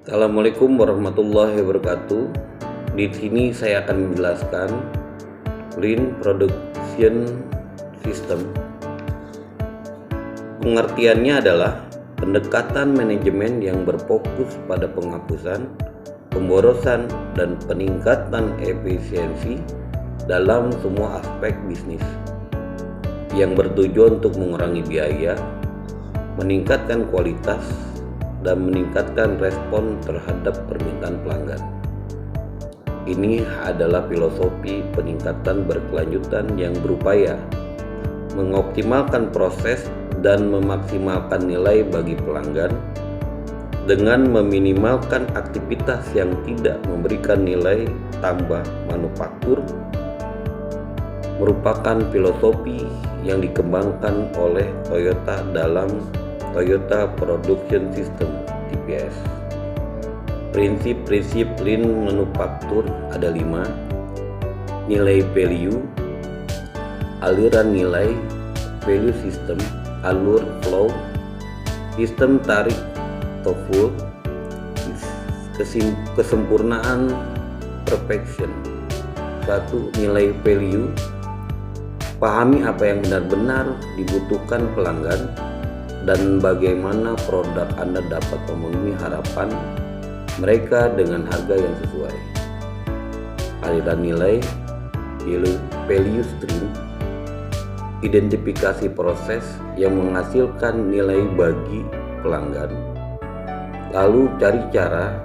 Assalamualaikum warahmatullahi wabarakatuh. Di sini saya akan menjelaskan Lean Production System. Pengertiannya adalah pendekatan manajemen yang berfokus pada penghapusan, pemborosan, dan peningkatan efisiensi dalam semua aspek bisnis, yang bertujuan untuk mengurangi biaya, meningkatkan kualitas, dan meningkatkan respon terhadap permintaan pelanggan. Ini adalah filosofi peningkatan berkelanjutan yang berupaya mengoptimalkan proses dan memaksimalkan nilai bagi pelanggan dengan meminimalkan aktivitas yang tidak memberikan nilai tambah manufaktur. Merupakan filosofi yang dikembangkan oleh Toyota dalam Toyota Production System (TPS). Prinsip-prinsip Lean Manufaktur ada 5: nilai value, aliran nilai, value system, alur flow, sistem tarik atau full, kesempurnaan perfection. 1. Nilai value. Pahami apa yang benar-benar dibutuhkan pelanggan dan bagaimana produk Anda dapat memenuhi harapan mereka dengan harga yang sesuai. Aliran nilai, value stream, identifikasi proses yang menghasilkan nilai bagi pelanggan, lalu cari cara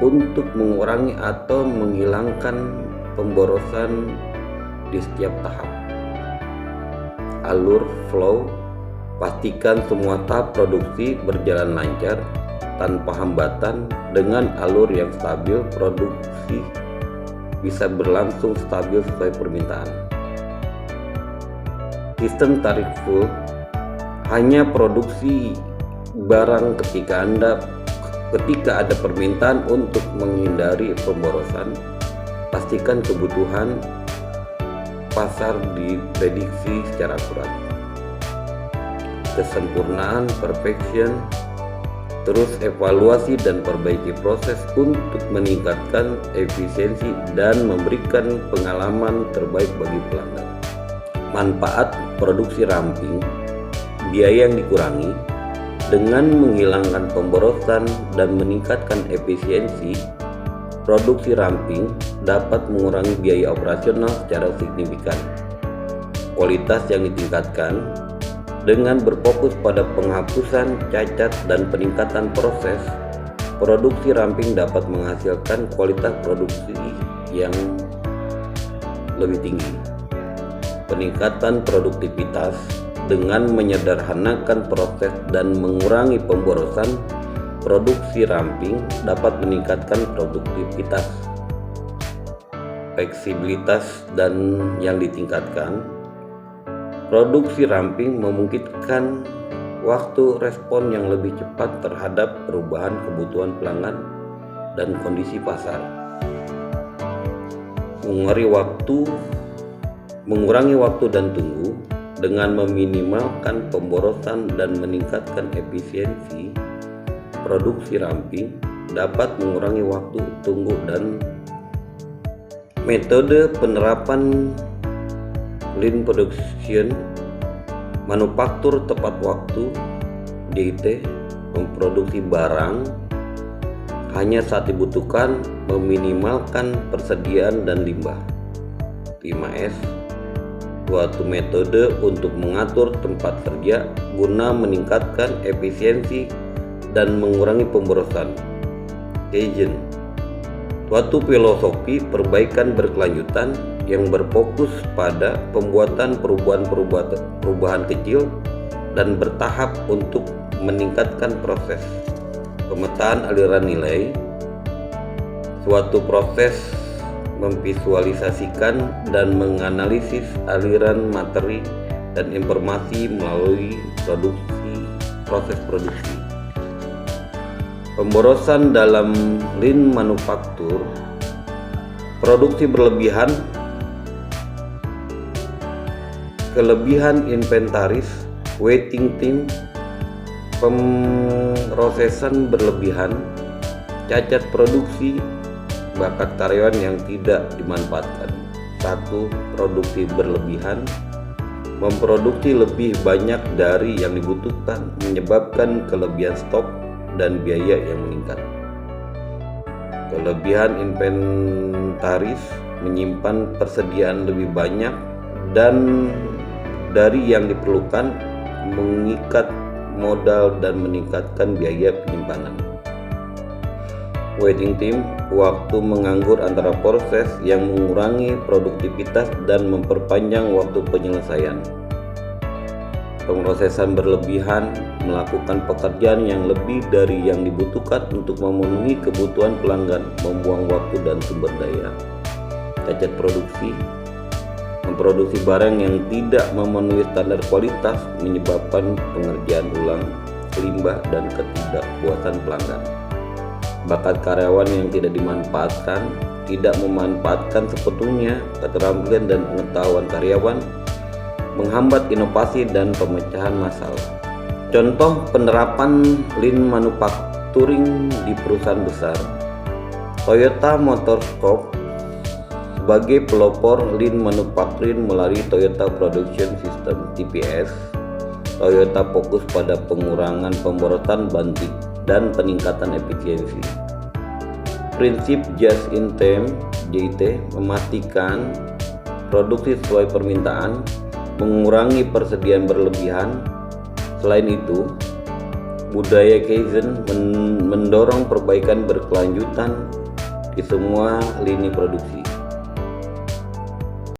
untuk mengurangi atau menghilangkan pemborosan di setiap tahap. Alur flow. Pastikan semua tahap produksi berjalan lancar tanpa hambatan. Dengan alur yang stabil, produksi bisa berlangsung stabil sesuai permintaan. Sistem tarik full. Hanya produksi barang ketika ada permintaan untuk menghindari pemborosan. Pastikan kebutuhan pasar diprediksi secara akurat. Kesempurnaan perfection. Terus evaluasi dan perbaiki proses untuk meningkatkan efisiensi dan memberikan pengalaman terbaik bagi pelanggan. Manfaat produksi ramping. Biaya yang dikurangi dengan menghilangkan pemborosan dan meningkatkan efisiensi. Produksi ramping dapat mengurangi biaya operasional secara signifikan. Kualitas yang ditingkatkan. Dengan berfokus pada penghapusan cacat dan peningkatan proses, produksi ramping dapat menghasilkan kualitas produksi yang lebih tinggi. Peningkatan produktivitas. Dengan menyederhanakan proses dan mengurangi pemborosan, produksi ramping dapat meningkatkan produktivitas. Fleksibilitas dan yang ditingkatkan. Produksi ramping memungkinkan waktu respon yang lebih cepat terhadap perubahan kebutuhan pelanggan dan kondisi pasar. Mengurangi waktu dan tunggu. Dengan meminimalkan pemborosan dan meningkatkan efisiensi, produksi ramping dapat mengurangi waktu tunggu dan metode penerapan Lean Production manufaktur tepat waktu (DIT). Memproduksi barang hanya saat dibutuhkan, meminimalkan persediaan dan limbah. 5S. Suatu metode untuk mengatur tempat kerja guna meningkatkan efisiensi dan mengurangi pemborosan. Kaizen. Suatu filosofi perbaikan berkelanjutan yang berfokus pada pembuatan perubahan kecil dan bertahap untuk meningkatkan proses. Pemetaan aliran nilai. Suatu proses memvisualisasikan dan menganalisis aliran materi dan informasi melalui proses produksi. Pemborosan dalam Lean Manufaktur. Produksi berlebihan, kelebihan inventaris, waiting time, pemrosesan berlebihan, Cacat produksi, bakat karyawan yang tidak dimanfaatkan. 1. Produksi berlebihan, memproduksi lebih banyak dari yang dibutuhkan menyebabkan kelebihan stok dan biaya yang meningkat. Kelebihan inventaris, menyimpan persediaan lebih banyak dan dari yang diperlukan, mengikat modal dan meningkatkan biaya penyimpanan. Waiting time, waktu menganggur antara proses yang mengurangi produktivitas dan memperpanjang waktu penyelesaian. Pemrosesan berlebihan, melakukan pekerjaan yang lebih dari yang dibutuhkan untuk memenuhi kebutuhan pelanggan, membuang waktu dan sumber daya. Cacat produksi, memproduksi barang yang tidak memenuhi standar kualitas, menyebabkan pengerjaan ulang, limbah, dan ketidakpuasan pelanggan. Bakat karyawan yang tidak dimanfaatkan, tidak memanfaatkan sepenuhnya keterampilan dan pengetahuan karyawan, menghambat inovasi dan pemecahan masalah. Contoh penerapan Lean Manufacturing di perusahaan besar. Toyota Motor Corp sebagai pelopor Lean Manufacturing melalui Toyota Production System (TPS). Toyota fokus pada pengurangan pemborotan banting dan peningkatan efisiensi. Prinsip Just in Time (JIT) memastikan produksi sesuai permintaan, mengurangi persediaan berlebihan. Selain itu, budaya Kaizen mendorong perbaikan berkelanjutan di semua lini produksi.